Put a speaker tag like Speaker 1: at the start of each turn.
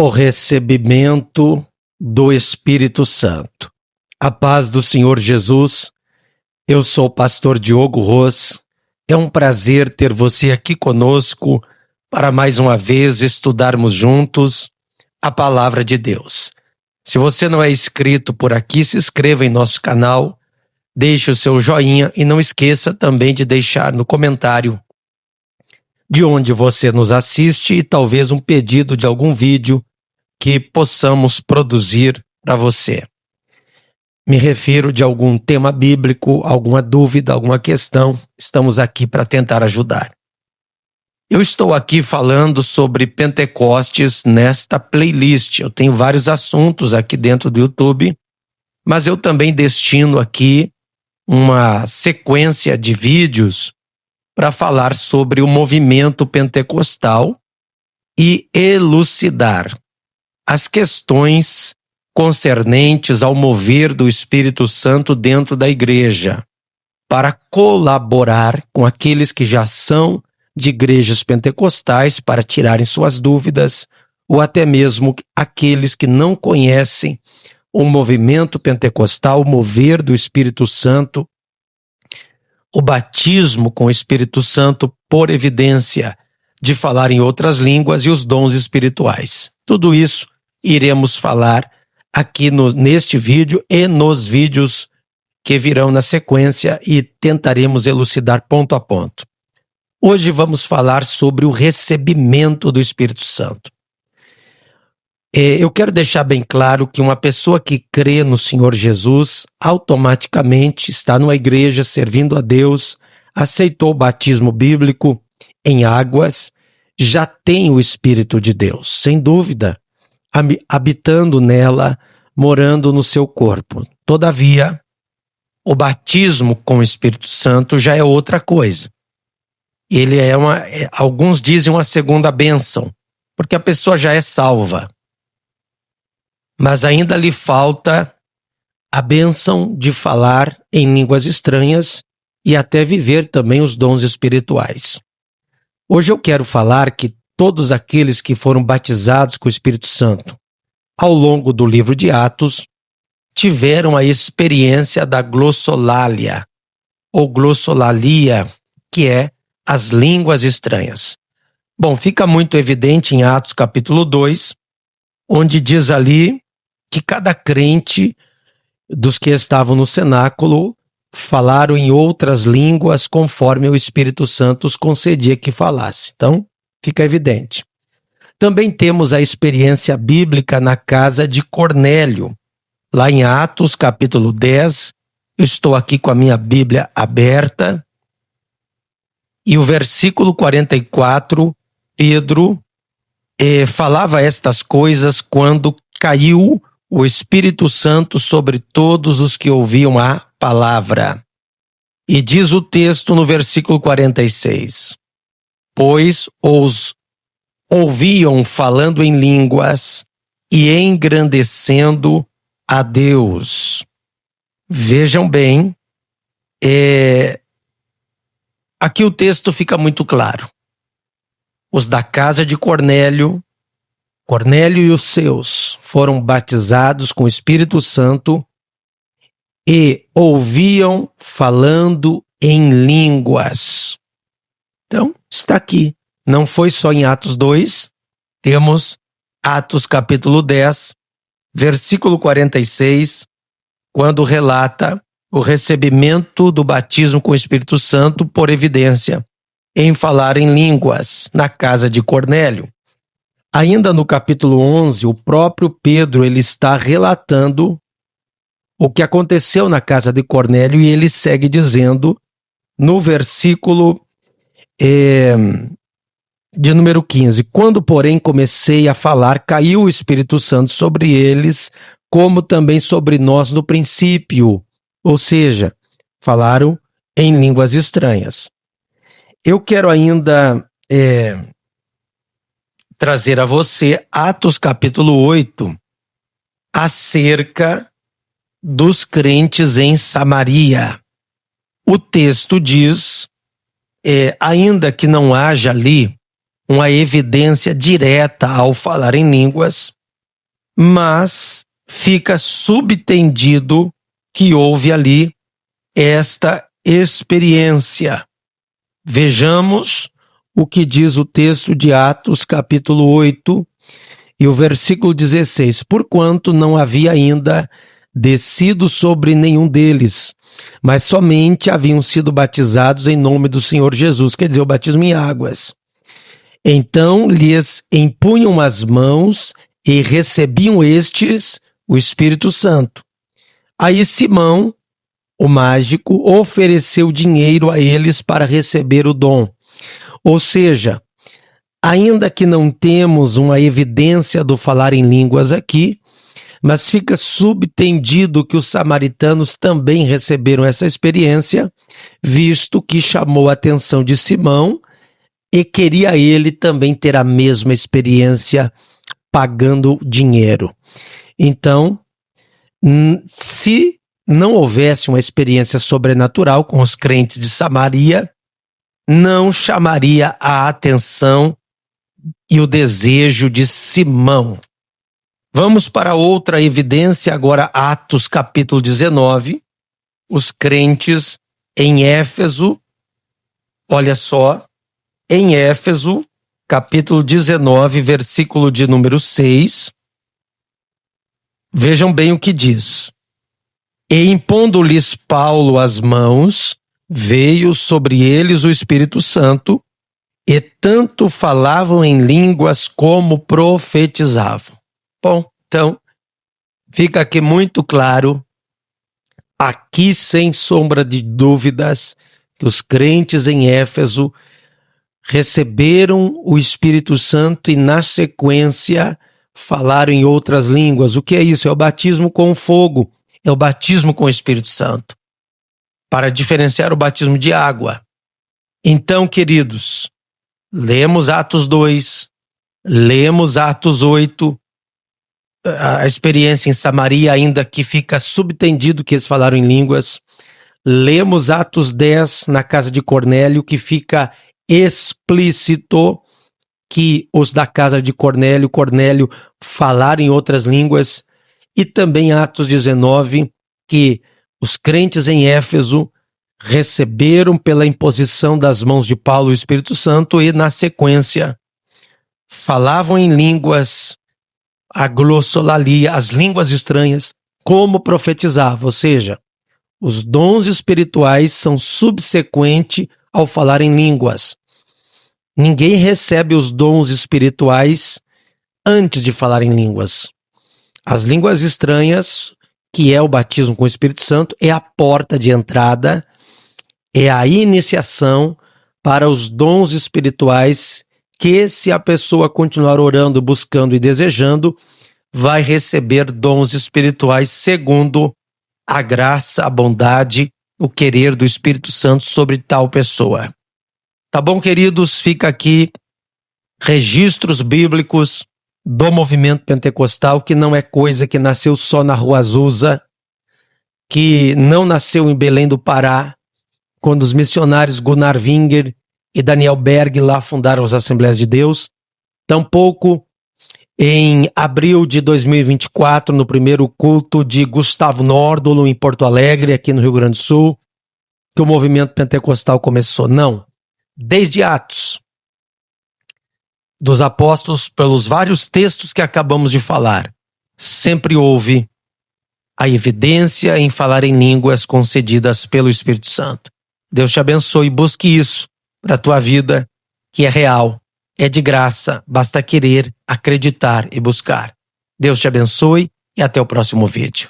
Speaker 1: o recebimento do Espírito Santo. A paz do Senhor Jesus. Eu sou o pastor Diogo Ros. É um prazer ter você aqui conosco para mais uma vez estudarmos juntos a palavra de Deus. Se você não é inscrito por aqui, se inscreva em nosso canal, deixe o seu joinha e não esqueça também de deixar no comentário de onde você nos assiste e talvez um pedido de algum vídeo que possamos produzir para você. Me refiro de algum tema bíblico, alguma dúvida, alguma questão, estamos aqui para tentar ajudar. Eu estou aqui falando sobre Pentecostes nesta playlist. Eu tenho vários assuntos aqui dentro do YouTube, mas eu também destino aqui uma sequência de vídeos para falar sobre o movimento pentecostal e elucidar as questões concernentes ao mover do Espírito Santo dentro da igreja, para colaborar com aqueles que já são de igrejas pentecostais para tirarem suas dúvidas, ou até mesmo aqueles que não conhecem o movimento pentecostal, o mover do Espírito Santo, o batismo com o Espírito Santo por evidência de falar em outras línguas e os dons espirituais. Tudo isso iremos falar aqui neste vídeo e nos vídeos que virão na sequência e tentaremos elucidar ponto a ponto. Hoje vamos falar sobre o recebimento do Espírito Santo. Eu quero deixar bem claro que uma pessoa que crê no Senhor Jesus automaticamente está numa igreja servindo a Deus, aceitou o batismo bíblico em águas, já tem o Espírito de Deus, sem dúvida, habitando nela, morando no seu corpo. Todavia, o batismo com o Espírito Santo já é outra coisa. Ele alguns dizem uma segunda bênção, porque a pessoa já é salva. Mas ainda lhe falta a bênção de falar em línguas estranhas e até viver também os dons espirituais. Hoje eu quero falar que todos aqueles que foram batizados com o Espírito Santo ao longo do livro de Atos tiveram a experiência da glossolalia, ou glossolalia, que é as línguas estranhas. Bom, fica muito evidente em Atos capítulo 2, onde diz ali que cada crente dos que estavam no cenáculo falaram em outras línguas conforme o Espírito Santo os concedia que falasse. Então, fica evidente. Também temos a experiência bíblica na casa de Cornélio. Lá em Atos, capítulo 10, eu estou aqui com a minha Bíblia aberta. E o versículo 44, Pedro falava estas coisas quando caiu o Espírito Santo sobre todos os que ouviam a palavra. E diz o texto no versículo 46, pois os ouviam falando em línguas e engrandecendo a Deus. Vejam bem, aqui o texto fica muito claro. Os da casa de Cornélio e os seus foram batizados com o Espírito Santo e ouviam falando em línguas. Então, está aqui. Não foi só em Atos 2, temos Atos capítulo 10, versículo 46, quando relata o recebimento do batismo com o Espírito Santo por evidência em falar em línguas na casa de Cornélio. Ainda no capítulo 11, o próprio Pedro ele está relatando o que aconteceu na casa de Cornélio e ele segue dizendo no versículo de número 15, quando porém comecei a falar, caiu o Espírito Santo sobre eles, como também sobre nós no princípio, ou seja, falaram em línguas estranhas. Eu quero ainda trazer a você Atos capítulo 8, acerca dos crentes em Samaria. O texto diz, ainda que não haja ali uma evidência direta ao falar em línguas, mas fica subtendido que houve ali esta experiência. Vejamos o que diz o texto de Atos, capítulo 8, e o versículo 16. Porquanto não havia ainda descido sobre nenhum deles, mas somente haviam sido batizados em nome do Senhor Jesus, quer dizer, o batismo em águas. Então lhes impunham as mãos e recebiam estes o Espírito Santo. Aí Simão, o mágico, ofereceu dinheiro a eles para receber o dom. Ou seja, ainda que não temos uma evidência do falar em línguas aqui, mas fica subtendido que os samaritanos também receberam essa experiência, visto que chamou a atenção de Simão e queria ele também ter a mesma experiência pagando dinheiro. Então, se não houvesse uma experiência sobrenatural com os crentes de Samaria, não chamaria a atenção e o desejo de Simão. Vamos para outra evidência, agora Atos capítulo 19, os crentes em Éfeso, olha só, em Éfeso, capítulo 19, versículo de número 6, vejam bem o que diz. E impondo-lhes Paulo as mãos, veio sobre eles o Espírito Santo, e tanto falavam em línguas como profetizavam. Bom, então, fica aqui muito claro, aqui sem sombra de dúvidas, que os crentes em Éfeso receberam o Espírito Santo e, na sequência, falaram em outras línguas. O que é isso? É o batismo com fogo, é o batismo com o Espírito Santo, para diferenciar o batismo de água. Então, queridos, lemos Atos 2, lemos Atos 8, a experiência em Samaria, ainda que fica subtendido que eles falaram em línguas. Lemos Atos 10 na casa de Cornélio, que fica explícito que os da casa de Cornélio falaram em outras línguas. E também Atos 19, que os crentes em Éfeso receberam pela imposição das mãos de Paulo o Espírito Santo e, na sequência, falavam em línguas, a glossolalia, as línguas estranhas, como profetizava, ou seja, os dons espirituais são subsequentes ao falar em línguas. Ninguém recebe os dons espirituais antes de falar em línguas. As línguas estranhas, que é o batismo com o Espírito Santo, é a porta de entrada, é a iniciação para os dons espirituais que, se a pessoa continuar orando, buscando e desejando, vai receber dons espirituais segundo a graça, a bondade, o querer do Espírito Santo sobre tal pessoa. Tá bom, queridos? Fica aqui registros bíblicos do movimento pentecostal, que não é coisa que nasceu só na Rua Azusa, que não nasceu em Belém do Pará, quando os missionários Gunnar Winger e Daniel Berg lá fundaram as Assembleias de Deus. Tampouco em abril de 2024, no primeiro culto de Gustavo Nordolo, em Porto Alegre, aqui no Rio Grande do Sul, que o movimento pentecostal começou. Não. Desde Atos dos Apóstolos, pelos vários textos que acabamos de falar, sempre houve a evidência em falar em línguas concedidas pelo Espírito Santo. Deus te abençoe, busque isso para a tua vida, que é real, é de graça, basta querer, acreditar e buscar. Deus te abençoe e até o próximo vídeo.